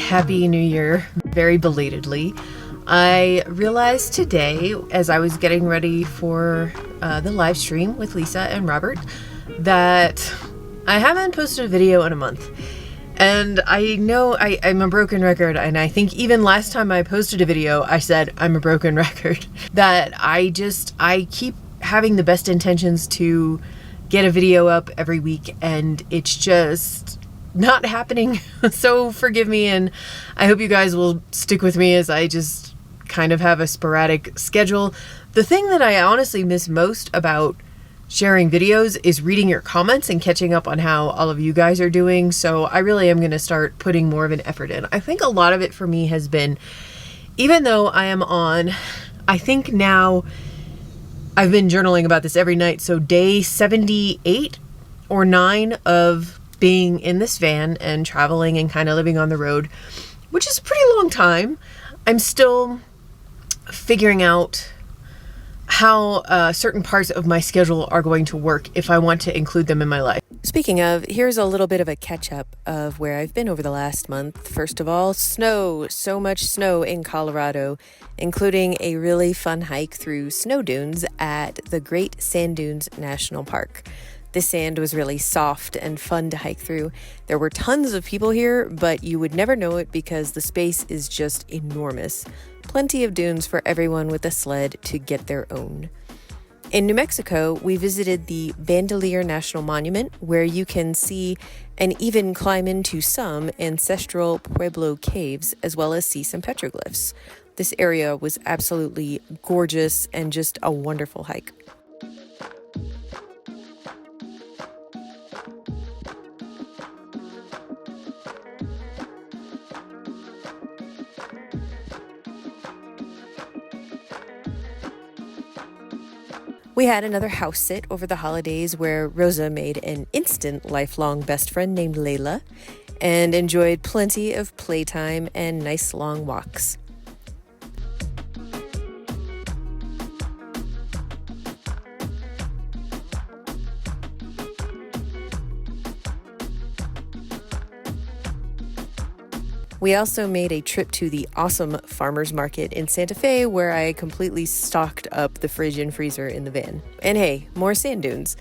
Happy New Year, very belatedly. I realized today, as I was getting ready for the live stream with Lisa and Robert, that I haven't posted a video in a month. And I know I'm a broken record, and I think even last time I posted a video, I said I'm a broken record. That I keep having the best intentions to get a video up every week, and it's just not happening. So forgive me, and I hope you guys will stick with me as I just kind of have a sporadic schedule. The thing that I honestly miss most about sharing videos is reading your comments and catching up on how all of you guys are doing. So I really am going to start putting more of an effort in. I think a lot of it for me has been, even though I am on, I think now I've been journaling about this every night. So day 78 or 9 of being in this van and traveling and kind of living on the road, which is a pretty long time. I'm still figuring out how certain parts of my schedule are going to work if I want to include them in my life. Speaking of, here's a little bit of a catch-up of where I've been over the last month. First of all, snow. So much snow in Colorado, including a really fun hike through snow dunes at the Great Sand Dunes National Park. The sand was really soft and fun to hike through. There were tons of people here, but you would never know it because the space is just enormous. Plenty of dunes for everyone with a sled to get their own. In New Mexico, we visited the Bandelier National Monument, where you can see and even climb into some ancestral Pueblo caves, as well as see some petroglyphs. This area was absolutely gorgeous and just a wonderful hike. We had another house sit over the holidays where Rosa made an instant lifelong best friend named Layla and enjoyed plenty of playtime and nice long walks. We also made a trip to the awesome farmers market in Santa Fe, where I completely stocked up the fridge and freezer in the van. And hey, more sand dunes,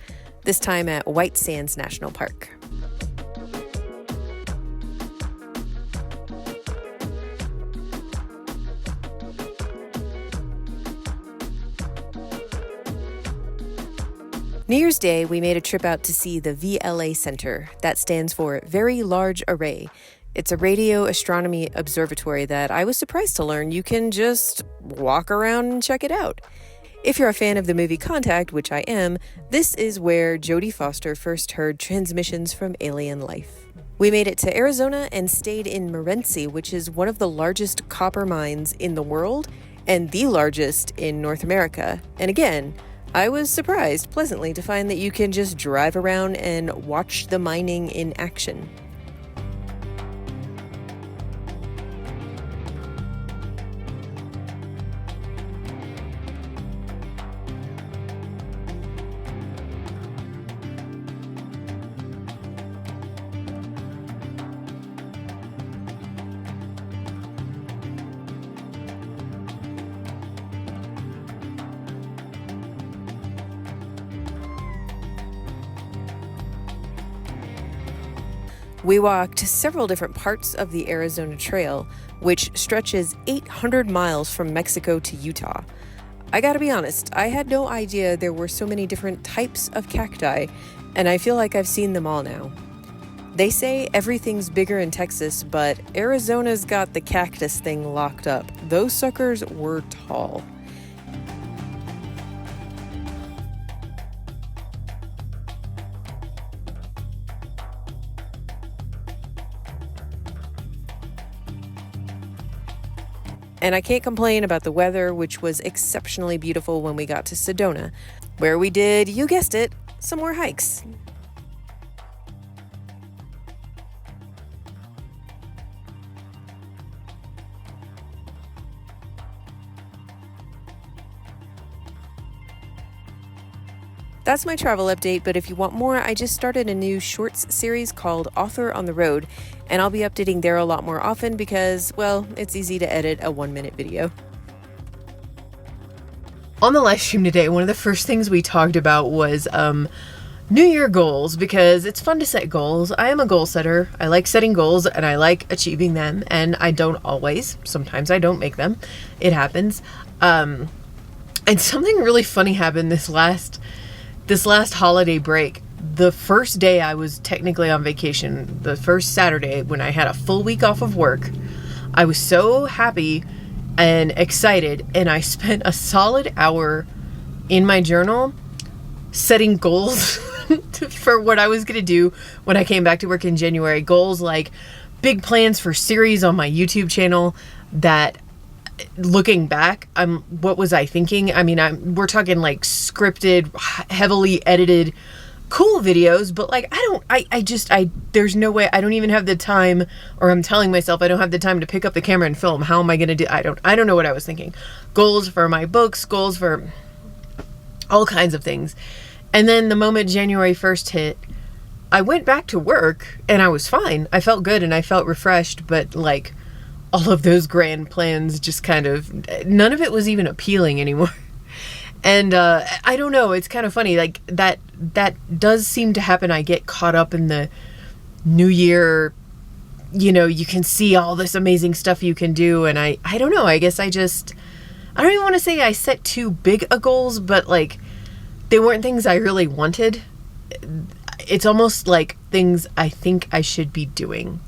this time at White Sands National Park. New Year's Day, we made a trip out to see the VLA Center. That stands for Very Large Array. It's a radio astronomy observatory that I was surprised to learn you can just walk around and check it out. If you're a fan of the movie Contact, which I am, this is where Jodie Foster first heard transmissions from alien life. We made it to Arizona and stayed in Morenci, which is one of the largest copper mines in the world and the largest in North America. And again, I was surprised pleasantly to find that you can just drive around and watch the mining in action. We walked several different parts of the Arizona Trail, which stretches 800 miles from Mexico to Utah. I gotta be honest, I had no idea there were so many different types of cacti, and I feel like I've seen them all now. They say everything's bigger in Texas, but Arizona's got the cactus thing locked up. Those suckers were tall. And I can't complain about the weather, which was exceptionally beautiful when we got to Sedona, where we did, you guessed it, some more hikes. That's my travel update, but if you want more, I just started a new shorts series called Author on the Road, and I'll be updating there a lot more often because, well, it's easy to edit a 1-minute video. On the live stream today, one of the first things we talked about was New Year goals, because it's fun to set goals. I am a goal setter. I like setting goals and I like achieving them, and I don't always. Sometimes I don't make them. It happens. And something really funny happened this last holiday break. The first day I was technically on vacation, the first Saturday when I had a full week off of work, I was so happy and excited, and I spent a solid hour in my journal setting goals for what I was going to do when I came back to work in January. Goals like big plans for series on my YouTube channel that, looking back, what was I thinking? I mean, we're talking like scripted, heavily edited, cool videos, but like, there's no way. I don't even have the time, or I'm telling myself I don't have the time to pick up the camera and film. How am I going to do? I don't know what I was thinking. Goals for my books, goals for all kinds of things. And then the moment January 1st hit, I went back to work and I was fine. I felt good and I felt refreshed, but like, all of those grand plans just kind of, none of it was even appealing anymore. And I don't know, it's kind of funny, like that does seem to happen. I get caught up in the new year, you can see all this amazing stuff you can do, and I don't know, I guess I don't even want to say I set too big a goals, but like they weren't things I really wanted. It's almost like things I think I should be doing.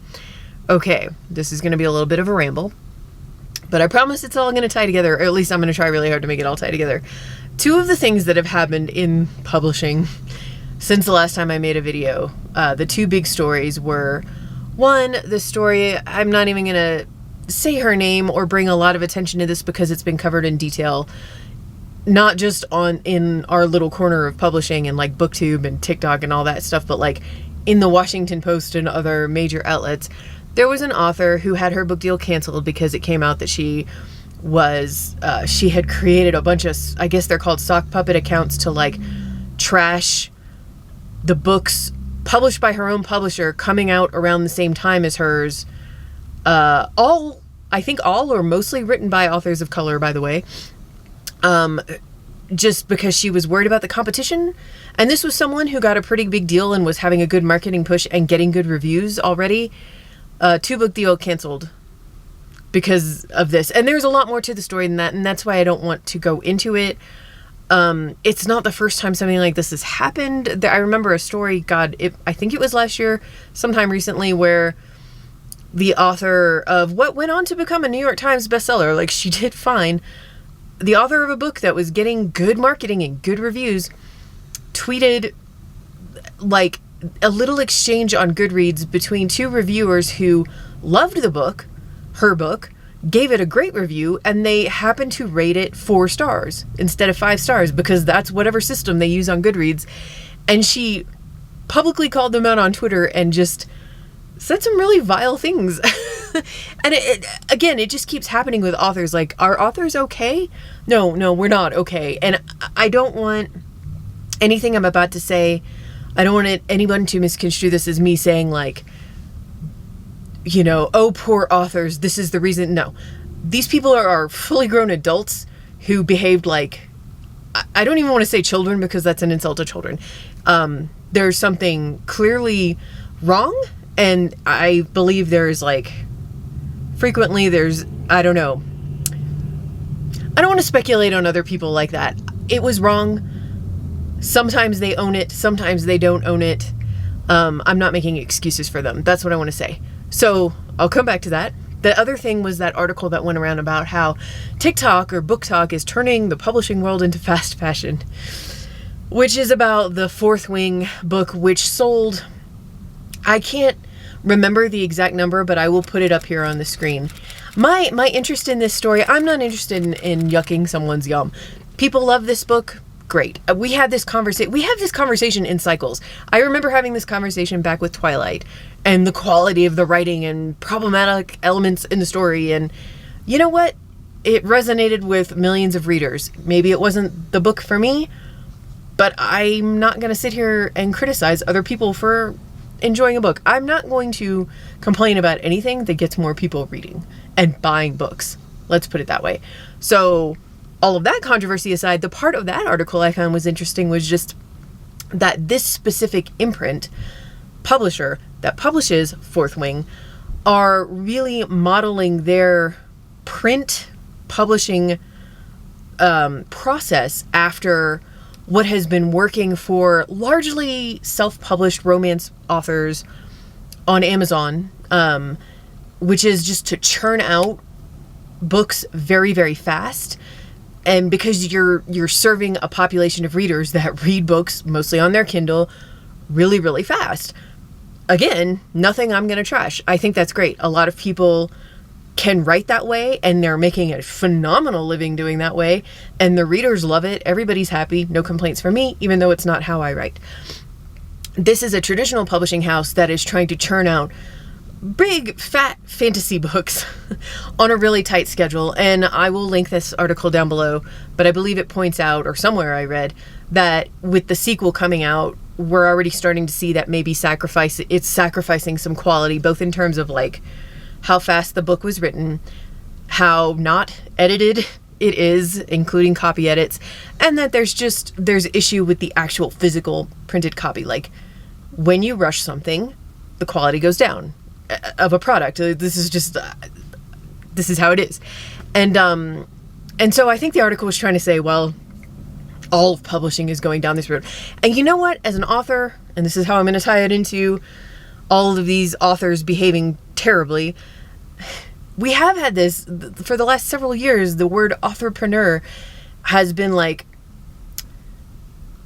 Okay, this is going to be a little bit of a ramble, but I promise it's all going to tie together, or at least I'm going to try really hard to make it all tie together. Two of the things that have happened in publishing since the last time I made a video, the two big stories were, one, the story, I'm not even going to say her name or bring a lot of attention to this because it's been covered in detail, not just in our little corner of publishing and like BookTube and TikTok and all that stuff, but like in the Washington Post and other major outlets. There was an author who had her book deal canceled because it came out that she had created a bunch of, I guess they're called sock puppet accounts, to like trash the books published by her own publisher coming out around the same time as hers. All or mostly written by authors of color, by the way. Just because she was worried about the competition. And this was someone who got a pretty big deal and was having a good marketing push and getting good reviews already. 2-book deal canceled because of this. And there's a lot more to the story than that, and that's why I don't want to go into it. It's not the first time something like this has happened. I remember a story, I think it was last year, sometime recently, where the author of what went on to become a New York Times bestseller, like she did fine, the author of a book that was getting good marketing and good reviews, tweeted like a little exchange on Goodreads between two reviewers who loved the book, her book, gave it a great review, and they happened to rate it 4 stars instead of 5 stars because that's whatever system they use on Goodreads. And she publicly called them out on Twitter and just said some really vile things. And it just keeps happening with authors. Like, are authors okay? No, we're not okay. And I don't want anything I'm about to say, I don't want anyone to misconstrue this as me saying like, oh, poor authors, this is the reason. No, these people are fully grown adults who behaved like, I don't even want to say children because that's an insult to children. There's something clearly wrong, and I believe frequently I don't know. I don't want to speculate on other people like that. It was wrong. Sometimes they own it, sometimes they don't own it. I'm not making excuses for them. That's what I want to say. So I'll come back to that. The other thing was that article that went around about how TikTok or BookTok is turning the publishing world into fast fashion, which is about the Fourth Wing book, which sold, I can't remember the exact number, but I will put it up here on the screen. My interest in this story, I'm not interested in yucking someone's yum. People love this book. Great. We have this conversation in cycles. I remember having this conversation back with Twilight and the quality of the writing and problematic elements in the story. And you know what? It resonated with millions of readers. Maybe it wasn't the book for me, But I'm not going to sit here and criticize other people for enjoying a book. I'm not going to complain about anything that gets more people reading and buying books. Let's put it that way. So all of that controversy aside, the part of that article I found was interesting was just that this specific imprint publisher that publishes Fourth Wing are really modeling their print publishing process after what has been working for largely self-published romance authors on Amazon, which is just to churn out books very, very fast. And because you're serving a population of readers that read books mostly on their Kindle really, really fast. Again, nothing I'm going to trash. I think that's great. A lot of people can write that way, and they're making a phenomenal living doing that way, and the readers love it. Everybody's happy. No complaints from me, even though it's not how I write. This is a traditional publishing house that is trying to churn out big, fat fantasy books on a really tight schedule, and I will link this article down below, but I believe it points out, or somewhere I read, that with the sequel coming out, we're already starting to see that maybe it's sacrificing some quality, both in terms of like how fast the book was written, how not edited it is, including copy edits, and that there's issue with the actual physical printed copy. Like, when you rush something, the quality goes down of a product. This is how it is. And so I think the article was trying to say, well, all of publishing is going down this road. And you know what? As an author, and this is how I'm going to tie it into all of these authors behaving terribly, we have had this for the last several years. The word authorpreneur has been like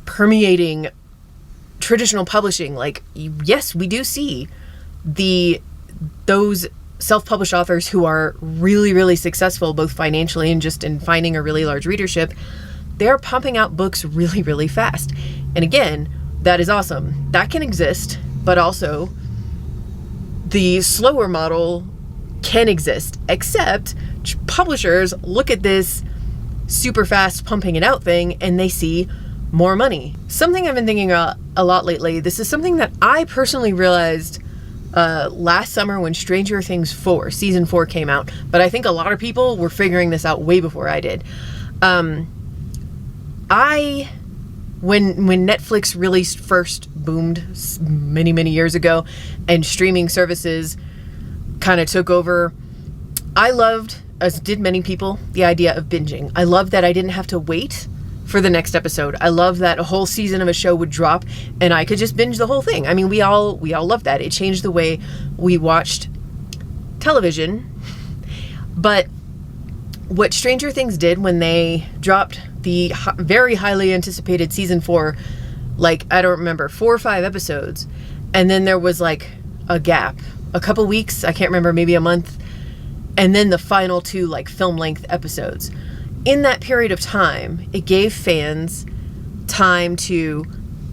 permeating traditional publishing. Like, yes, we do see those self-published authors who are really, really successful, both financially and just in finding a really large readership. They're pumping out books really, really fast. And again, that is awesome. That can exist, but also the slower model can exist, except publishers look at this super fast pumping it out thing and they see more money. Something I've been thinking a lot lately, this is something that I personally realized last summer when Stranger Things 4, season 4 came out, but I think a lot of people were figuring this out way before I did. When Netflix really first boomed many, many years ago and streaming services kind of took over, I loved, as did many people, the idea of binging. I loved that I didn't have to wait for the next episode. I love that a whole season of a show would drop and I could just binge the whole thing. I mean, we all loved that. It changed the way we watched television. But what Stranger Things did when they dropped the very highly anticipated season 4, like, I don't remember, 4 or 5 episodes, and then there was like a gap, a couple weeks, I can't remember, maybe a month, and then the final 2 like film length episodes. In that period of time, it gave fans time to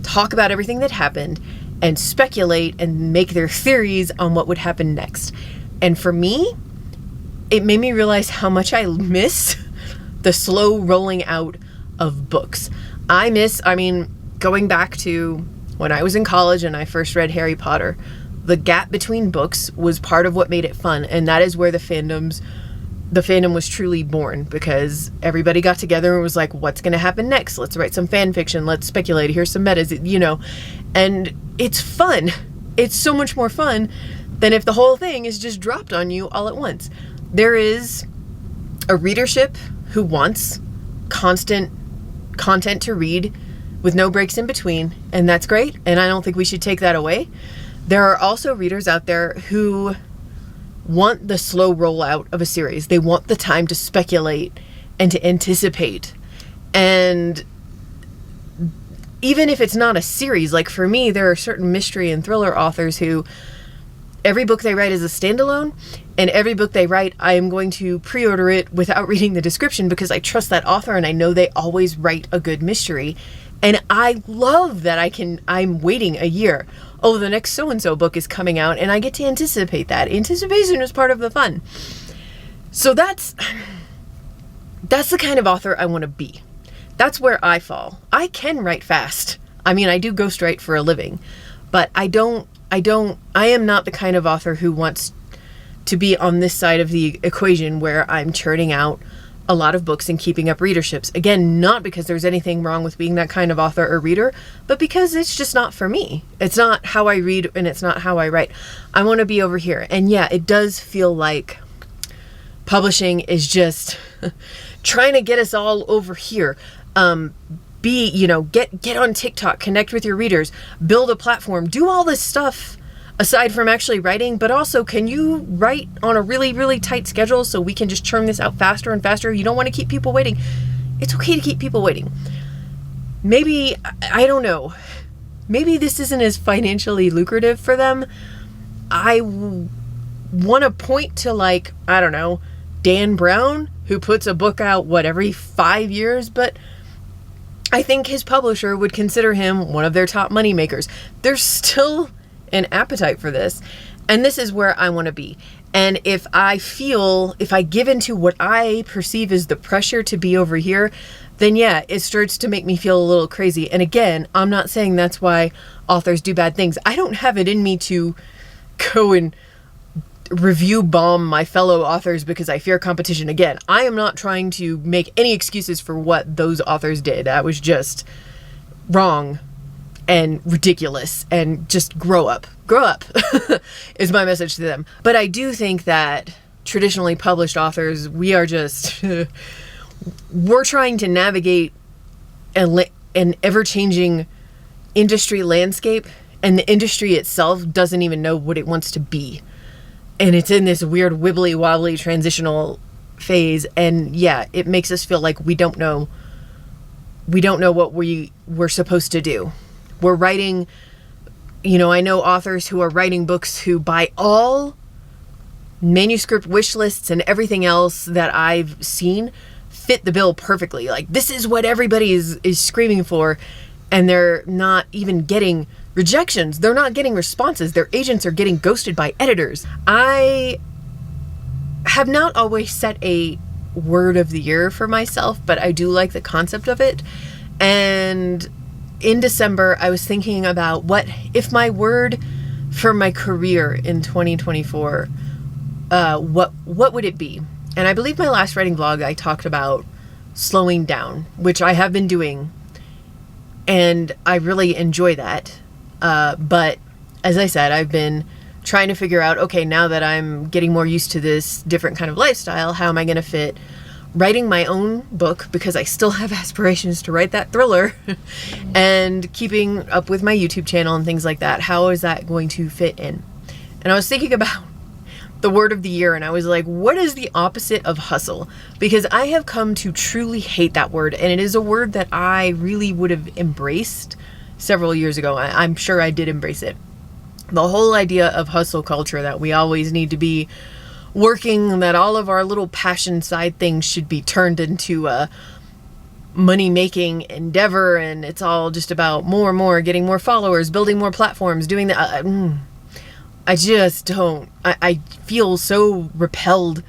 talk about everything that happened and speculate and make their theories on what would happen next. And for me, it made me realize how much I miss the slow rolling out of books. I mean, going back to when I was in college and I first read Harry Potter, the gap between books was part of what made it fun. And that is where the fandom was truly born, because everybody got together and was like, what's going to happen next? Let's write some fan fiction. Let's speculate. Here's some metas, and it's fun. It's so much more fun than if the whole thing is just dropped on you all at once. There is a readership who wants constant content to read with no breaks in between, and that's great, and I don't think we should take that away. There are also readers out there who want the slow rollout of a series. They want the time to speculate and to anticipate. And even if it's not a series, like for me, there are certain mystery and thriller authors who every book they write is a standalone, and every book they write, I am going to pre-order it without reading the description because I trust that author and I know they always write a good mystery. And I love that I'm waiting a year. Oh, the next so-and-so book is coming out, and I get to anticipate that. Anticipation is part of the fun. So that's the kind of author I want to be. That's where I fall. I can write fast. I mean, I do ghostwrite for a living, but I am not the kind of author who wants to be on this side of the equation where I'm churning out a lot of books and keeping up readerships. Again, not because there's anything wrong with being that kind of author or reader, but because it's just not for me. It's not how I read and it's not how I write. I want to be over here. And yeah, it does feel like publishing is just trying to get us all over here. Get on TikTok, connect with your readers, build a platform, do all this stuff aside from actually writing, but also, can you write on a really, really tight schedule so we can just churn this out faster and faster? You don't want to keep people waiting. It's okay to keep people waiting. Maybe, I don't know, maybe this isn't as financially lucrative for them. I want to point to, like, I don't know, Dan Brown, who puts a book out, every 5 years, but I think his publisher would consider him one of their top money makers. There's still an appetite for this, and this is where I want to be. And if I give into what I perceive as the pressure to be over here, then yeah, it starts to make me feel a little crazy. And again, I'm not saying that's why authors do bad things. I don't have it in me to go and review bomb my fellow authors because I fear competition. Again, I am not trying to make any excuses for what those authors did. That was just wrong and ridiculous, and just grow up is my message to them. But I do think that traditionally published authors, we are just we're trying to navigate an ever-changing industry landscape, and the industry itself doesn't even know what it wants to be, and it's in this weird wibbly wobbly transitional phase. And yeah, it makes us feel like we don't know what we're supposed to do. We're writing, I know authors who are writing books who, by all manuscript wish lists and everything else that I've seen, fit the bill perfectly. Like, this is what everybody is screaming for, and they're not even getting rejections. They're not getting responses. Their agents are getting ghosted by editors. I have not always set a word of the year for myself, but I do like the concept of it. And in December, I was thinking about what if my word for my career in 2024, what would it be? And I believe my last writing vlog, I talked about slowing down, which I have been doing, and I really enjoy that. But as I said, I've been trying to figure out, okay, now that I'm getting more used to this different kind of lifestyle, how am I going to fit writing my own book, because I still have aspirations to write that thriller, and keeping up with my YouTube channel and things like that. How is that going to fit in? And I was thinking about the word of the year, and I was like, what is the opposite of hustle? Because I have come to truly hate that word, and it is a word that I really would have embraced several years ago. I'm sure I did embrace it. The whole idea of hustle culture, that we always need to be working, that all of our little passion side things should be turned into a money-making endeavor, and it's all just about more and more, getting more followers, building more platforms, doing that. I just don't. I feel so repelled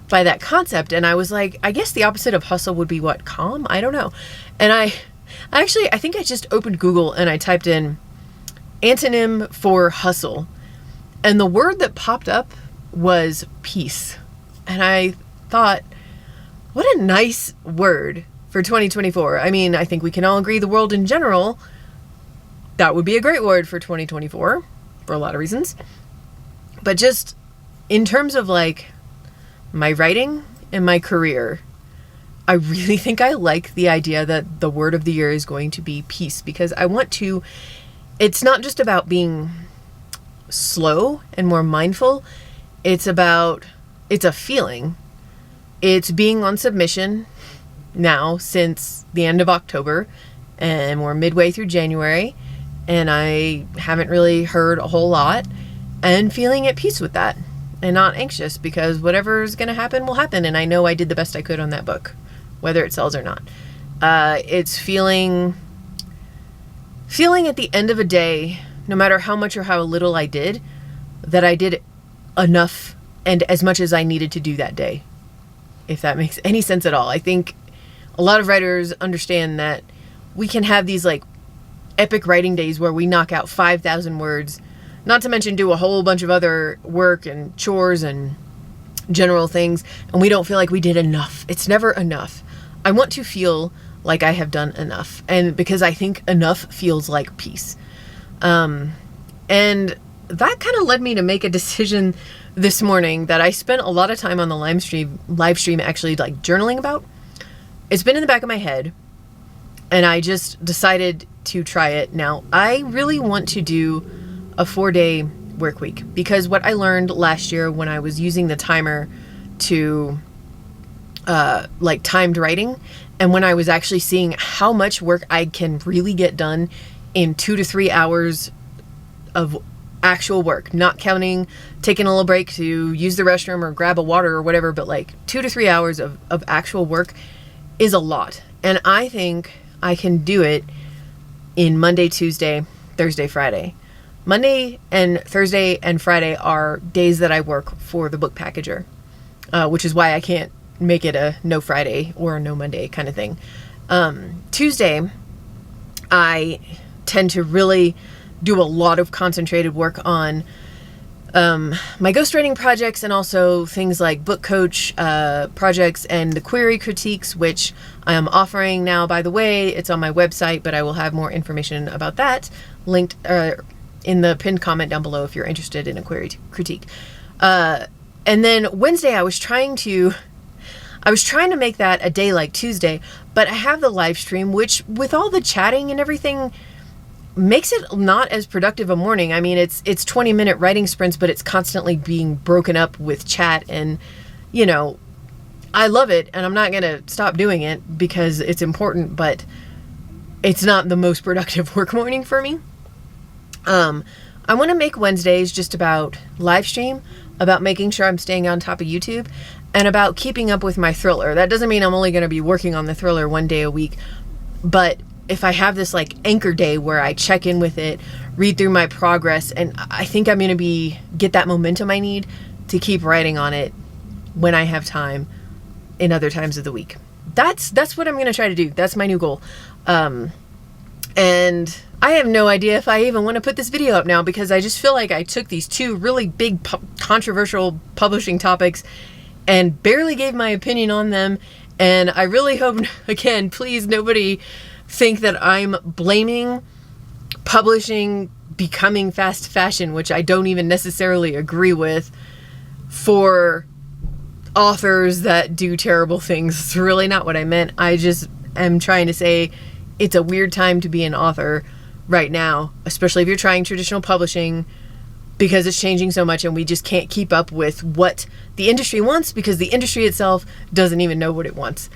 by that concept, and I was like, I guess the opposite of hustle would be what? Calm? I don't know. And I think I just opened Google and I typed in antonym for hustle, and the word that popped up was peace. And I thought, what a nice word for 2024. I mean, I think we can all agree the world in general, that would be a great word for 2024 for a lot of reasons. But just in terms of like my writing and my career, I really think I like the idea that the word of the year is going to be peace, because I want to, it's not just about being slow and more mindful. It's a feeling. It's being on submission now since the end of October, and we're midway through January, and I haven't really heard a whole lot, and feeling at peace with that and not anxious, because whatever's going to happen will happen. And I know I did the best I could on that book, whether it sells or not. It's feeling at the end of a day, no matter how much or how little I did, that I did enough and as much as I needed to do that day, if that makes any sense at all. I think a lot of writers understand that we can have these like epic writing days where we knock out 5,000 words, not to mention do a whole bunch of other work and chores and general things, and we don't feel like we did enough. It's never enough. I want to feel like I have done enough, and because I think enough feels like peace. And that kind of led me to make a decision this morning that I spent a lot of time on the live stream actually like journaling about. It's been in the back of my head, and I just decided to try it. Now, I really want to do a 4-day work week, because what I learned last year when I was using the timer to like timed writing, and when I was actually seeing how much work I can really get done in 2 to 3 hours of actual work, not counting taking a little break to use the restroom or grab a water or whatever, but like 2 to 3 hours of actual work is a lot. And I think I can do it in Monday, Tuesday, Thursday, Friday. Monday and Thursday and Friday are days that I work for the book packager, which is why I can't make it a no Friday or a no Monday kind of thing. Tuesday, I tend to really do a lot of concentrated work on my ghostwriting projects, and also things like book coach projects and the query critiques, which I am offering now, by the way. It's on my website, but I will have more information about that linked in the pinned comment down below if you're interested in a query critique. And then Wednesday, I was trying to make that a day like Tuesday, but I have the live stream, which with all the chatting and everything makes it not as productive a morning. I mean, it's 20-minute writing sprints, but it's constantly being broken up with chat, and you know, I love it, and I'm not going to stop doing it because it's important, but it's not the most productive work morning for me. I want to make Wednesdays just about live stream, about making sure I'm staying on top of YouTube, and about keeping up with my thriller. That doesn't mean I'm only going to be working on the thriller 1 day a week, but if I have this like anchor day where I check in with it, read through my progress, and I think I'm going to get that momentum I need to keep writing on it when I have time in other times of the week. That's what I'm going to try to do. That's my new goal. And I have no idea if I even want to put this video up now, because I just feel like I took these two really big controversial publishing topics and barely gave my opinion on them. And I really hope, again, please nobody think that I'm blaming publishing becoming fast fashion, which I don't even necessarily agree with, for authors that do terrible things. It's really not what I meant. I just am trying to say it's a weird time to be an author right now, especially if you're trying traditional publishing, because it's changing so much and we just can't keep up with what the industry wants, because the industry itself doesn't even know what it wants.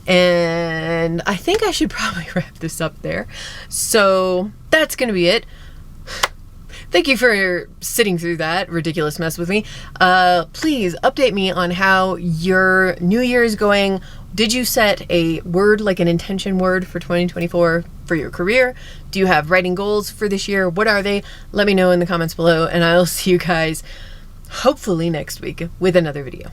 And I think I should probably wrap this up there. So that's going to be it. Thank you for sitting through that ridiculous mess with me. Please update me on how your new year is going. Did you set a word, like an intention word for 2024 for your career? Do you have writing goals for this year? What are they? Let me know in the comments below, and I'll see you guys hopefully next week with another video.